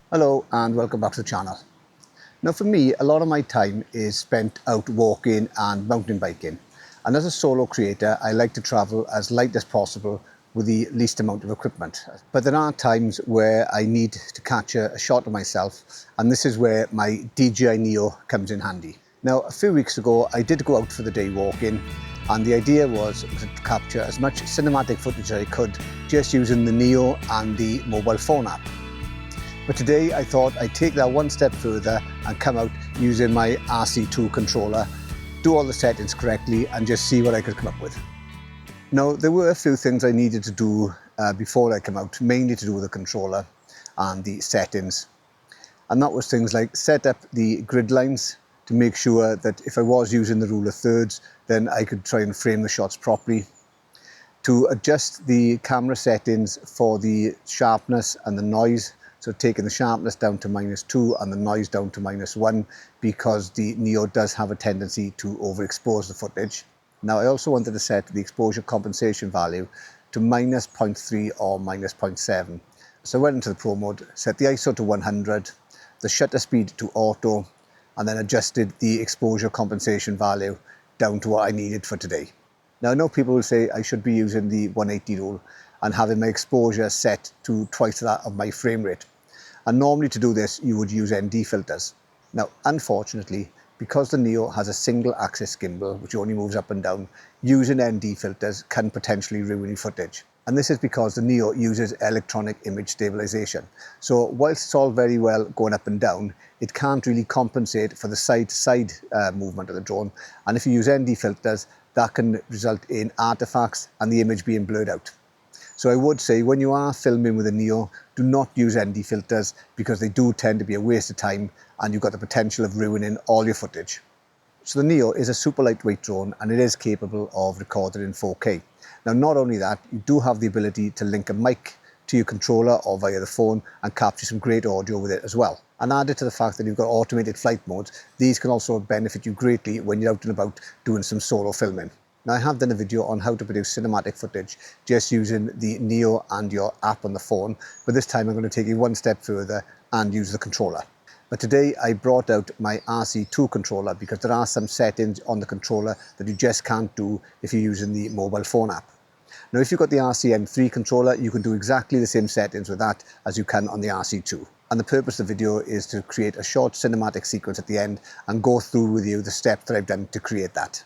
Hello and welcome back to the channel. Now for me, a lot of my time is spent out walking and mountain biking. And as a solo creator, I like to travel as light as possible with the least amount of equipment. But there are times where I need to capture a shot of myself, and this is where my DJI Neo comes in handy. Now, a few weeks ago, I did go out for the day walking, and the idea was to capture as much cinematic footage as I could just using the Neo and the mobile phone app. But today I thought I'd take that one step further and come out using my RC2 controller, do all the settings correctly and just see what I could come up with. Now there were a few things I needed to do before I come out, mainly to do with the controller and the settings. And that was things like set up the grid lines to make sure that if I was using the rule of thirds, then I could try and frame the shots properly. To adjust the camera settings for the sharpness and the noise. So taking the sharpness down to -2 and the noise down to -1, because the Neo does have a tendency to overexpose the footage. Now I also wanted to set the exposure compensation value to -0.3 or -0.7. So I went into the Pro mode, set the ISO to 100, the shutter speed to auto, and then adjusted the exposure compensation value down to what I needed for today. Now I know people will say I should be using the 180 rule and having my exposure set to twice that of my frame rate. And normally to do this, you would use ND filters. Now, unfortunately, because the Neo has a single axis gimbal, which only moves up and down, using ND filters can potentially ruin your footage. And this is because the Neo uses electronic image stabilization. So whilst it's all very well going up and down, it can't really compensate for the side-to-side movement of the drone. And if you use ND filters, that can result in artifacts and the image being blurred out. So I would say when you are filming with a Neo, do not use ND filters because they do tend to be a waste of time and you've got the potential of ruining all your footage. So the Neo is a super lightweight drone and it is capable of recording in 4K. Now not only that, you do have the ability to link a mic to your controller or via the phone and capture some great audio with it as well. And added to the fact that you've got automated flight modes, these can also benefit you greatly when you're out and about doing some solo filming. Now I have done a video on how to produce cinematic footage just using the Neo and your app on the phone, but this time I'm going to take it one step further and use the controller. But today I brought out my RC2 controller because there are some settings on the controller that you just can't do if you're using the mobile phone app. Now if you've got the RCM3 controller, you can do exactly the same settings with that as you can on the RC2. And the purpose of the video is to create a short cinematic sequence at the end and go through with you the steps that I've done to create that.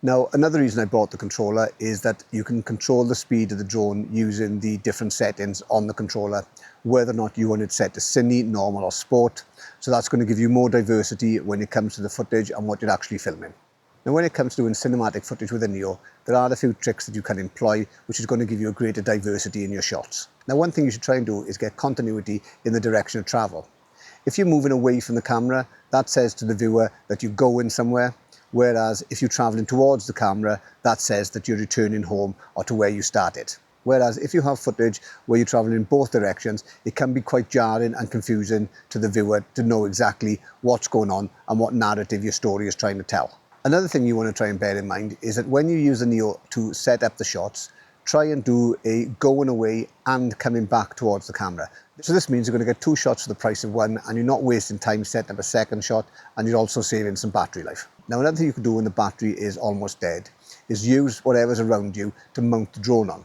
Now, another reason I bought the controller is that you can control the speed of the drone using the different settings on the controller, whether or not you want it set to cine, normal or sport. So that's going to give you more diversity when it comes to the footage and what you're actually filming. Now, when it comes to doing cinematic footage with a Neo, there are a few tricks that you can employ, which is going to give you a greater diversity in your shots. Now, one thing you should try and do is get continuity in the direction of travel. If you're moving away from the camera, that says to the viewer that you're going somewhere. Whereas if you're traveling towards the camera, that says that you're returning home or to where you started. Whereas if you have footage where you're traveling in both directions, it can be quite jarring and confusing to the viewer to know exactly what's going on and what narrative your story is trying to tell. Another thing you want to try and bear in mind is that when you use the Neo to set up the shots, try and do a going away and coming back towards the camera. So this means you're going to get two shots for the price of one and you're not wasting time setting up a second shot and you're also saving some battery life. Now another thing you can do when the battery is almost dead is use whatever's around you to mount the drone on.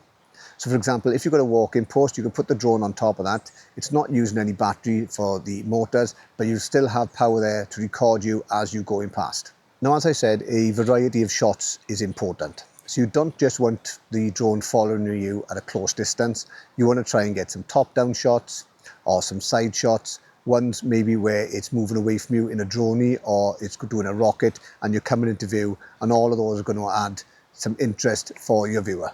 So for example, if you've got a walk-in post, you can put the drone on top of that. It's not using any battery for the motors, but you still have power there to record you as you're going past. Now, as I said, a variety of shots is important. So you don't just want the drone following you at a close distance. You want to try and get some top-down shots or some side shots. Ones maybe where it's moving away from you in a drone or it's doing a rocket and you're coming into view, and all of those are going to add some interest for your viewer.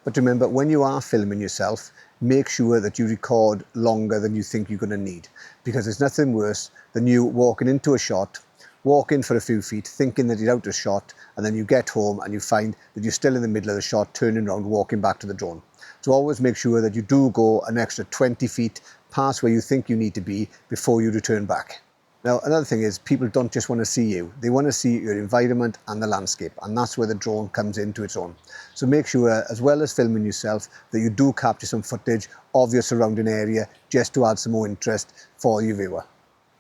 But remember, when you are filming yourself, make sure that you record longer than you think you're going to need, because there's nothing worse than you walking into a shot, walk in for a few feet thinking that you're out of shot, and then you get home and you find that you're still in the middle of the shot, turning around, walking back to the drone. So always make sure that you do go an extra 20 feet past where you think you need to be before you return back. Now, another thing is people don't just want to see you. They want to see your environment and the landscape, and that's where the drone comes into its own. So make sure, as well as filming yourself, that you do capture some footage of your surrounding area just to add some more interest for your viewer.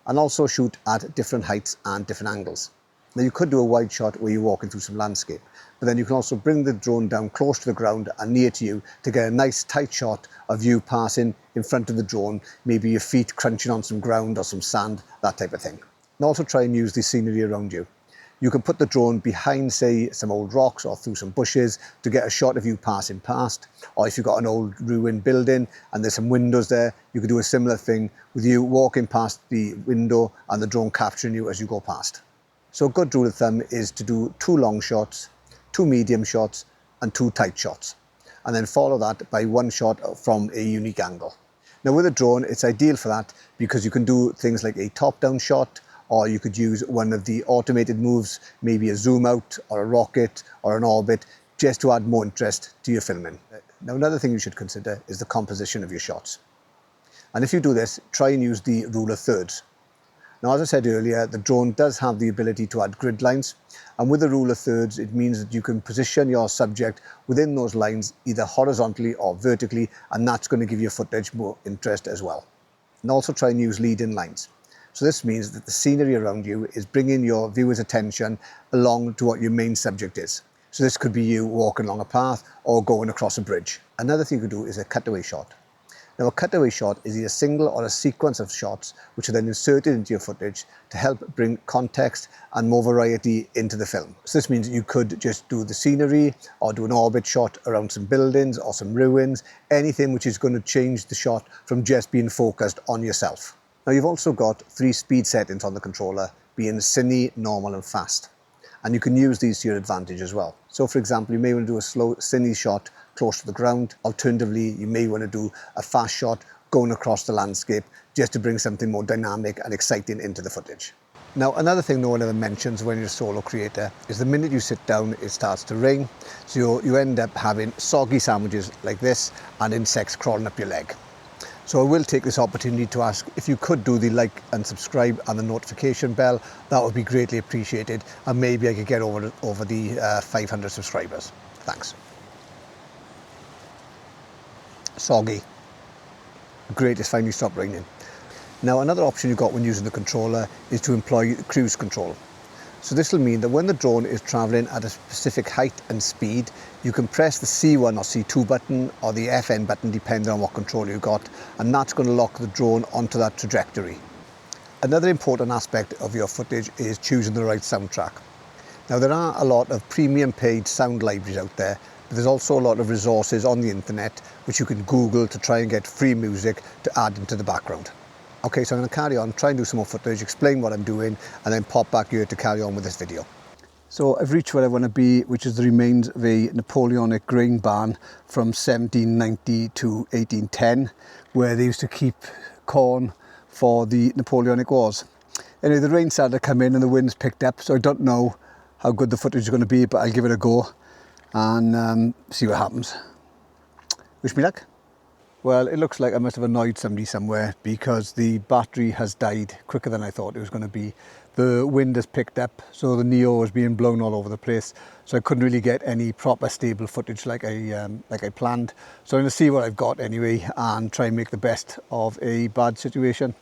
And also shoot at different heights and different angles. Now, you could do a wide shot where you're walking through some landscape, but then you can also bring the drone down close to the ground and near to you to get a nice tight shot of you passing in front of the drone, maybe your feet crunching on some ground or some sand, that type of thing. And also try and use the scenery around you. You can put the drone behind, say, some old rocks or through some bushes to get a shot of you passing past. Or if you've got an old ruined building and there's some windows there, you could do a similar thing with you walking past the window and the drone capturing you as you go past. So a good rule of thumb is to do 2 long shots, 2 medium shots and 2 tight shots. And then follow that by 1 shot from a unique angle. Now with a drone, it's ideal for that because you can do things like a top-down shot, or you could use one of the automated moves, maybe a zoom out or a rocket or an orbit, just to add more interest to your filming. Now another thing you should consider is the composition of your shots. And if you do this, try and use the rule of thirds. Now, as I said earlier, the drone does have the ability to add grid lines, and with the rule of thirds, it means that you can position your subject within those lines either horizontally or vertically, and that's going to give your footage more interest as well. And also try and use lead-in lines. So this means that the scenery around you is bringing your viewer's attention along to what your main subject is. So this could be you walking along a path or going across a bridge. Another thing you could do is a cutaway shot. Now, a cutaway shot is either a single or a sequence of shots which are then inserted into your footage to help bring context and more variety into the film. So this means you could just do the scenery or do an orbit shot around some buildings or some ruins, anything which is going to change the shot from just being focused on yourself. Now, you've also got 3 speed settings on the controller, being cine, normal and fast. And you can use these to your advantage as well. So for example, you may want to do a slow cine shot close to the ground. Alternatively, you may want to do a fast shot going across the landscape just to bring something more dynamic and exciting into the footage. Now, another thing no one ever mentions when you're a solo creator is the minute you sit down, it starts to rain. So you end up having soggy sandwiches like this and insects crawling up your leg. So I will take this opportunity to ask if you could do the like and subscribe and the notification bell. That would be greatly appreciated, and maybe I could get over the 500 subscribers. Thanks. Soggy. Great, it's finally stopped raining. Now, another option you've got when using the controller is to employ cruise control. So this will mean that when the drone is traveling at a specific height and speed, you can press the C1 or C2 button or the FN button depending on what control you've got, and that's going to lock the drone onto that trajectory. Another important aspect of your footage is choosing the right soundtrack. Now, there are a lot of premium paid sound libraries out there, but there's also a lot of resources on the internet which you can Google to try and get free music to add into the background. Okay, so I'm going to carry on, try and do some more footage, explain what I'm doing, and then pop back here to carry on with this video. So I've reached where I want to be, which is the remains of a Napoleonic grain barn from 1790 to 1810, where they used to keep corn for the Napoleonic Wars. Anyway, the rain started to come in and the winds picked up, so I don't know how good the footage is going to be, but I'll give it a go and see what happens. Wish me luck. Well, it looks like I must have annoyed somebody somewhere because the battery has died quicker than I thought it was going to be. The wind has picked up, so the Neo was being blown all over the place, so I couldn't really get any proper stable footage like I planned. So I'm going to see what I've got anyway and try and make the best of a bad situation.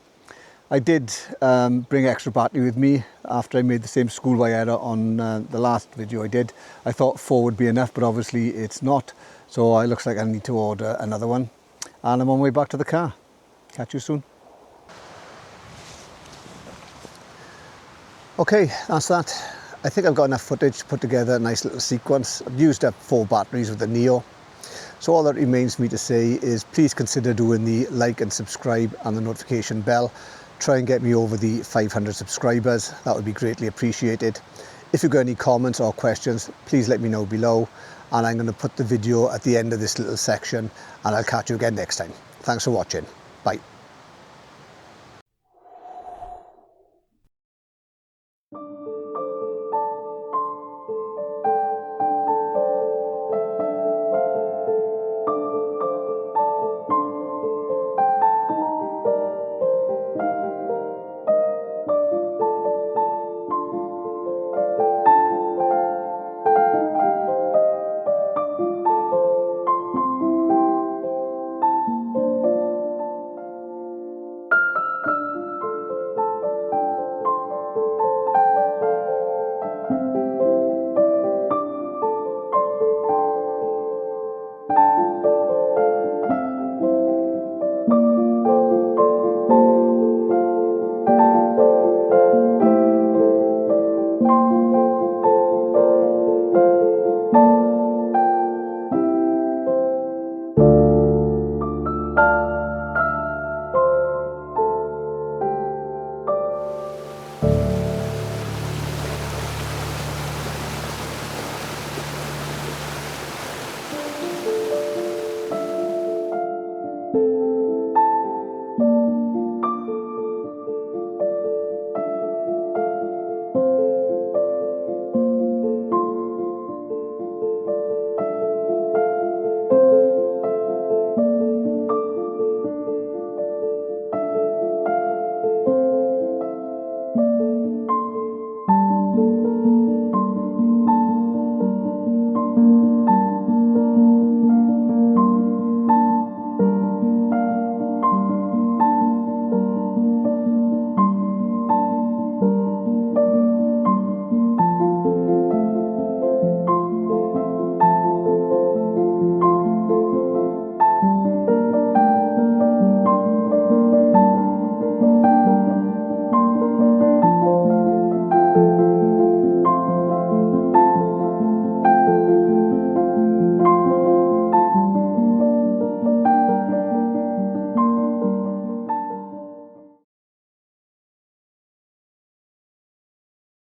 I did bring extra battery with me after I made the same schoolboy error on the last video I did. I thought 4 would be enough, but obviously it's not. So it looks like I need to order another one. And I'm on my way back to the car. Catch you soon. Okay, that's that. I think I've got enough footage to put together a nice little sequence. I've used up 4 batteries with the Neo. So all that remains for me to say is please consider doing the like and subscribe and the notification bell. Try and get me over the 500 subscribers. That would be greatly appreciated. If you've got any comments or questions, please let me know below. And I'm going to put the video at the end of this little section, and I'll catch you again next time. Thanks for watching. Bye.